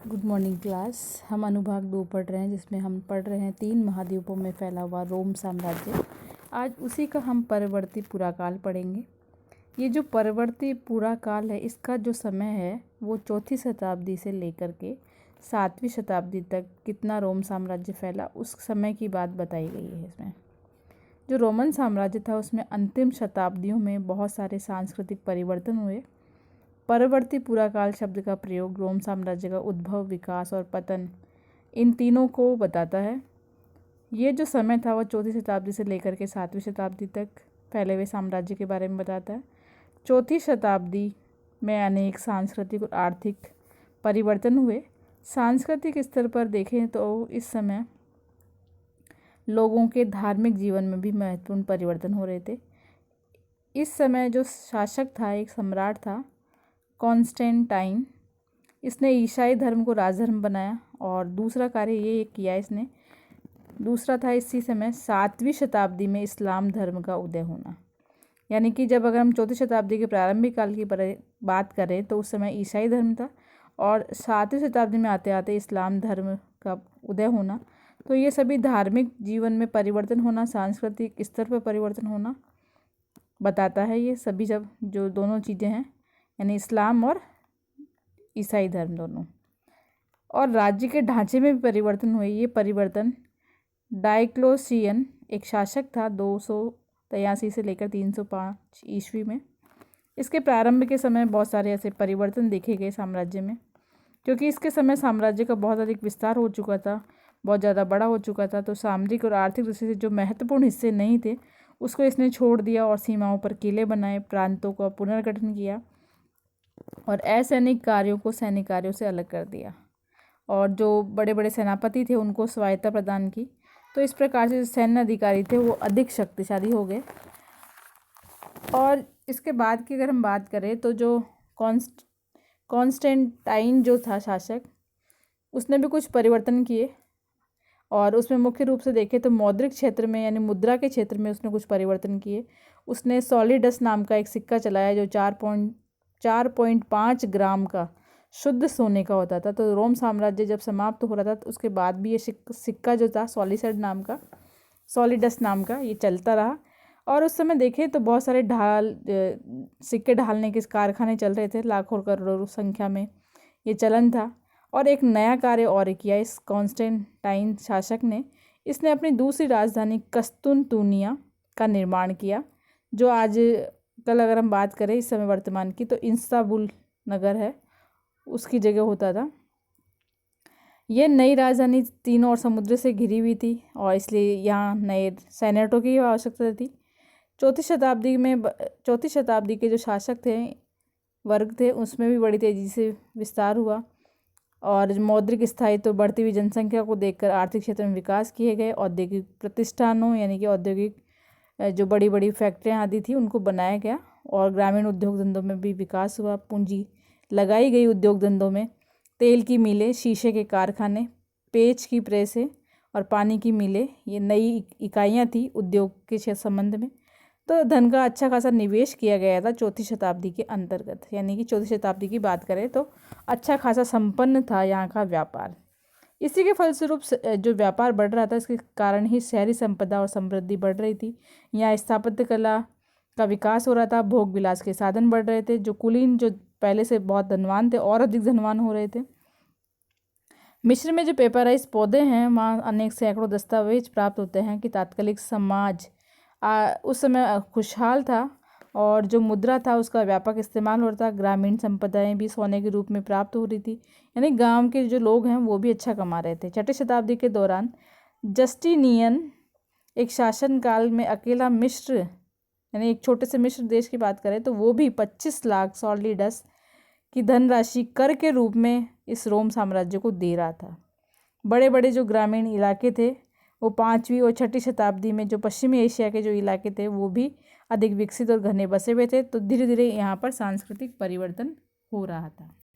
Good morning class. हम अनुभाग 2 पढ़ रहे हैं, जिसमें हम पढ़ रहे हैं 3 महाद्वीपों में फैला हुआ रोम साम्राज्य। आज उसी का हम परवर्ती पुराकाल पढ़ेंगे। ये जो परवर्ती पुराकाल है, इसका जो समय है वो 4वीं शताब्दी से लेकर के 7वीं शताब्दी तक कितना रोम साम्राज्य फैला, उस समय की बात बताई गई है। इसमें जो रोमन साम्राज्य था उसमें अंतिम शताब्दियों में बहुत सारे सांस्कृतिक परिवर्तन हुए। परवर्ती पुराकाल शब्द का प्रयोग रोम साम्राज्य का उद्भव, विकास और पतन, इन तीनों को बताता है। ये जो समय था वो 4वीं शताब्दी से लेकर के 7वीं शताब्दी तक फैले हुए साम्राज्य के बारे में बताता है। 4वीं शताब्दी में अनेक सांस्कृतिक और आर्थिक परिवर्तन हुए। सांस्कृतिक स्तर पर देखें तो इस समय लोगों के धार्मिक जीवन में भी महत्वपूर्ण परिवर्तन हो रहे थे। इस समय जो शासक था, एक सम्राट था कॉन्स्टेंटाइन। इसने ईसाई धर्म को राजधर्म बनाया और दूसरा कार्य ये किया इसने, दूसरा था इसी समय 7वीं शताब्दी में इस्लाम धर्म का उदय होना। यानी कि जब अगर हम 4वीं शताब्दी के प्रारंभिक काल की बात करें तो उस समय ईसाई धर्म था और 7वीं शताब्दी में आते आते इस्लाम धर्म का उदय होना। तो ये सभी धार्मिक जीवन में परिवर्तन होना, सांस्कृतिक स्तर पर परिवर्तन होना बताता है। ये सभी जब जो दोनों चीज़ें हैं, यानी इस्लाम और ईसाई धर्म दोनों, और राज्य के ढांचे में भी परिवर्तन हुए। ये परिवर्तन डायक्लोसियन एक शासक था 283 से लेकर 305 ईस्वी में। इसके प्रारंभ के समय बहुत सारे ऐसे परिवर्तन देखे गए साम्राज्य में, क्योंकि इसके समय साम्राज्य का बहुत अधिक विस्तार हो चुका था, बहुत ज़्यादा बड़ा हो चुका था। तो सामरिक और आर्थिक दृष्टि से जो महत्वपूर्ण हिस्से नहीं थे उसको इसने छोड़ दिया और सीमाओं पर किले बनाए, प्रांतों का पुनर्गठन किया और असैनिक कार्यों को सैनिक कार्यों से अलग कर दिया, और जो बड़े बड़े सेनापति थे उनको स्वायत्तता प्रदान की। तो इस प्रकार से जो सैन्य अधिकारी थे वो अधिक शक्तिशाली हो गए। और इसके बाद की अगर हम बात करें तो जो कॉन्स्टेंटाइन जो था शासक, उसने भी कुछ परिवर्तन किए और उसमें मुख्य रूप से देखें तो मौद्रिक क्षेत्र में, यानी मुद्रा के क्षेत्र में उसने कुछ परिवर्तन किए। उसने सॉलिडस नाम का एक सिक्का चलाया जो 4.5 ग्राम का शुद्ध सोने का होता था। तो रोम साम्राज्य जब समाप्त हो रहा था तो उसके बाद भी ये सिक्का जो था सॉलिडस नाम का ये चलता रहा। और उस समय देखें तो बहुत सारे सिक्के ढालने के कारखाने चल रहे थे, लाखों करोड़ों संख्या में ये चलन था। और एक नया कार्य और किया इस कॉन्स्टेंटाइन शासक ने, इसने अपनी दूसरी राजधानी कस्तुनतुनिया का निर्माण किया, जो आज कल अगर हम बात करें इस समय वर्तमान की तो इस्तांबुल नगर है, उसकी जगह होता था। ये नई राजधानी तीनों ओर समुद्र से घिरी हुई थी और इसलिए यहाँ नए सैनिकों की आवश्यकता थी। 4वीं शताब्दी के जो शासक थे, वर्ग थे, उसमें भी बड़ी तेज़ी से विस्तार हुआ और मौद्रिक स्थायित्व, बढ़ती हुई जनसंख्या को देखकर आर्थिक क्षेत्र में विकास किए गए। औद्योगिक प्रतिष्ठानों, यानी कि औद्योगिक जो बड़ी बड़ी फैक्ट्रियाँ आदि थी उनको बनाया गया और ग्रामीण उद्योग धंधों में भी विकास हुआ। पूंजी लगाई गई उद्योग धंधों में, तेल की मिलें, शीशे के कारखाने, पेच की प्रेसें और पानी की मिलें, ये नई इकाइयाँ थी उद्योग के संबंध में। तो धन का अच्छा खासा निवेश किया गया था 4वीं शताब्दी के अंतर्गत। यानी कि 4वीं शताब्दी की बात करें तो अच्छा खासा संपन्न था यहाँ का व्यापार। इसी के फलस्वरूप जो व्यापार बढ़ रहा था, इसके कारण ही शहरी संपदा और समृद्धि बढ़ रही थी। यहाँ स्थापत्य कला का विकास हो रहा था, भोग विलास के साधन बढ़ रहे थे। जो कुलीन जो पहले से बहुत धनवान थे और अधिक धनवान हो रहे थे। मिस्र में जो पेपराइज पौधे हैं वहाँ अनेक सैकड़ों दस्तावेज प्राप्त होते हैं कि तात्कालिक समाज उस समय खुशहाल था और जो मुद्रा था उसका व्यापक इस्तेमाल हो रहा था। ग्रामीण संपदाएं भी सोने के रूप में प्राप्त हो रही थी, यानी गांव के जो लोग हैं वो भी अच्छा कमा रहे थे। 6वीं शताब्दी के दौरान जस्टिनियन एक शासन काल में अकेला मिस्र, यानी एक छोटे से मिस्र देश की बात करें तो वो भी 25 लाख सॉलिडस की धनराशि कर के रूप में इस रोम साम्राज्य को दे रहा था। बड़े बड़े जो ग्रामीण इलाके थे वो 5वीं और 6वीं शताब्दी में जो पश्चिमी एशिया के जो इलाके थे वो भी अधिक विकसित और घने बसे हुए थे। तो धीरे धीरे यहाँ पर सांस्कृतिक परिवर्तन हो रहा था।